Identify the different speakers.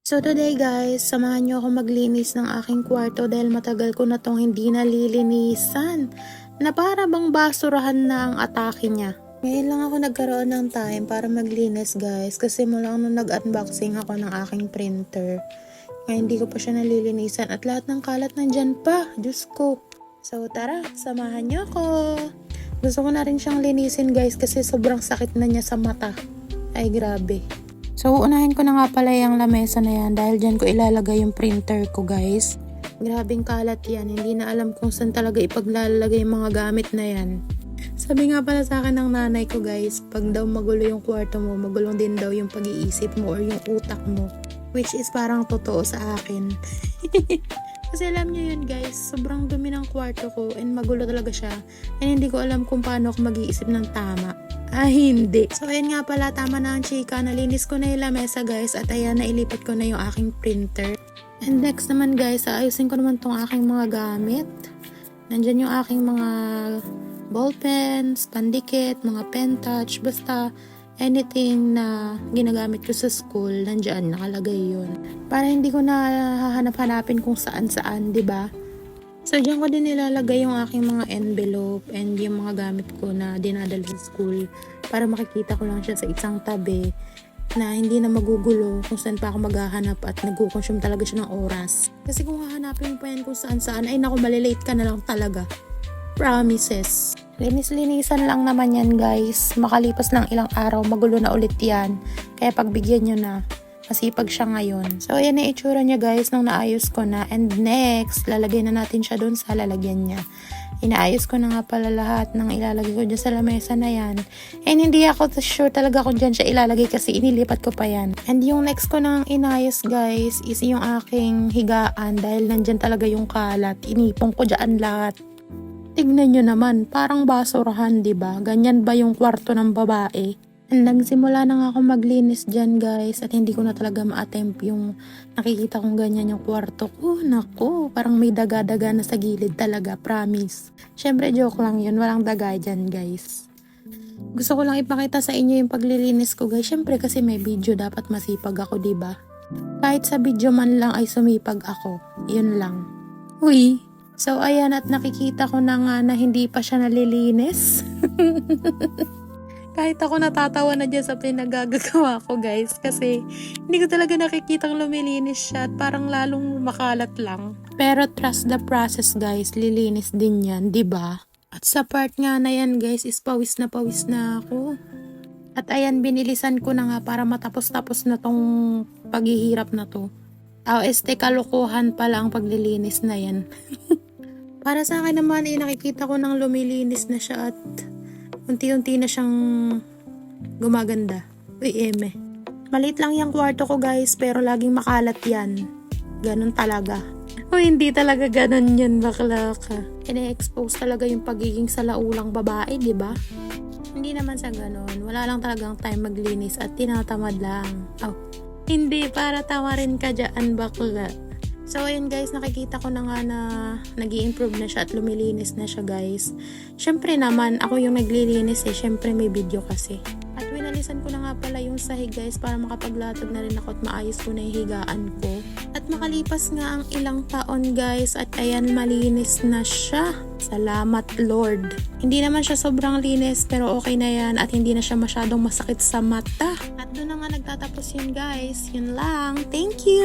Speaker 1: So today guys, samahan nyo ako maglinis ng aking kwarto dahil matagal ko na tong hindi nalilinisan. Na para bang basurahan na ang atake niya. Ngayon lang ako nagkaroon ng time para maglinis guys kasi mula nung nag-unboxing ako ng aking printer. Ngayon hindi ko pa siya nalilinisan at lahat ng kalat nandyan pa. Diyos ko. So tara, samahan nyo ako. Gusto ko na rin siyang linisin guys kasi sobrang sakit na niya sa mata. Ay grabe. So, unahin ko na nga pala yung lamesa na yan dahil dyan ko ilalagay yung printer ko guys. Grabing kalat yan. Hindi na alam kung saan talaga ipaglalagay yung mga gamit na yan. Sabi nga pala sa akin ng nanay ko guys, pag daw magulo yung kwarto mo, magulong din daw yung pag-iisip mo or yung utak mo. Which is parang totoo sa akin. Kasi alam nyo yun guys, sobrang dumi ng kwarto ko and magulo talaga siya. And hindi ko alam kung paano ako mag-iisip ng tama. Hindi. So, ayan nga pala, tama na ang chika. Nalinis ko na yung lamesa, guys. At ayan, nailipat ko na yung aking printer. And next naman, guys, ayusin ko naman tong aking mga gamit. Nandyan yung aking mga ballpens, pandikit, mga pen touch, basta anything na ginagamit ko sa school, nandyan, nakalagay yun. Para hindi ko na hahanap-hanapin kung saan-saan, diba? So, dyan ko din nilalagay yung aking mga envelope and yung mga gamit ko na dinadala sa school para makikita ko lang siya sa isang tabi na hindi na magugulo kung saan pa ako maghahanap at nag-consume talaga siya ng oras. Kasi kung hahanapin pa yan kung saan-saan, ay naku, malilate ka na lang talaga. Promises. Linis-linisan lang naman yan guys. Makalipas lang ilang araw, magulo na ulit yan. Kaya pagbigyan nyo na. Masipag siya ngayon. So, ayan na itsura niya guys nung naayos ko na. And next, lalagay na natin siya doon sa lalagyan niya. Inaayos ko na nga pala lahat ng ilalagay ko dyan sa lamesa na yan. And hindi ako sure talaga kung dyan siya ilalagay kasi inilipat ko pa yan. And yung next ko nang inayos guys is yung aking higaan dahil nandyan talaga yung kalat. Inipong ko dyan lahat. Tignan nyo naman, parang basurahan, diba? Ganyan ba yung kwarto ng babae? And nagsimula na nga ako maglinis dyan guys at hindi ko na talaga ma-attempt yung nakikita kong ganyan yung kwarto ko. Naku, parang may daga-daga na sa gilid talaga, promise. Syempre joke lang yun, walang daga dyan guys. Gusto ko lang ipakita sa inyo yung paglilinis ko guys. Syempre kasi may video, dapat masipag ako, diba? Kahit sa video man lang ay sumipag ako. Yun lang. Uy! So ayan at nakikita ko na nga na hindi pa siya nalilinis. Kahit ako natatawa na dyan sa pinagagagawa ko guys kasi hindi ko talaga nakikitang lumilinis siya at parang lalong makalat lang. Pero trust the process guys, lilinis din yan, diba? At sa part nga na yan guys is pawis na ako. At ayan, binilisan ko na nga para matapos-tapos na tong paghihirap na to. Kalokohan pala ang paglilinis na yan. Para sa akin naman nakikita ko nang lumilinis na siya at unti-unti na siyang gumaganda. Uy, eme. Maliit lang yung kwarto ko guys, pero laging makalat yan. Ganon talaga. Uy, hindi talaga ganon yan, bakla ka. Ine-expose talaga yung pagiging salaulang babae, diba? Hindi naman sa ganon. Wala lang talagang time maglinis at tinatamad lang. Hindi, para tawarin ka dyan, bakla. So, ayun guys, nakikita ko na nga na nag-i-improve na siya at lumilinis na siya guys. Syempre naman, ako yung naglilinis syempre may video kasi. At winalisan ko na nga pala yung sahig guys para makapaglatag na rin ako at maayos ko na yung higaan ko. At makalipas nga ang ilang taon guys at ayan, malinis na siya. Salamat Lord. Hindi naman siya sobrang linis pero okay na yan at hindi na siya masyadong masakit sa mata. At doon na nga nagtatapos yun guys. Yun lang. Thank you!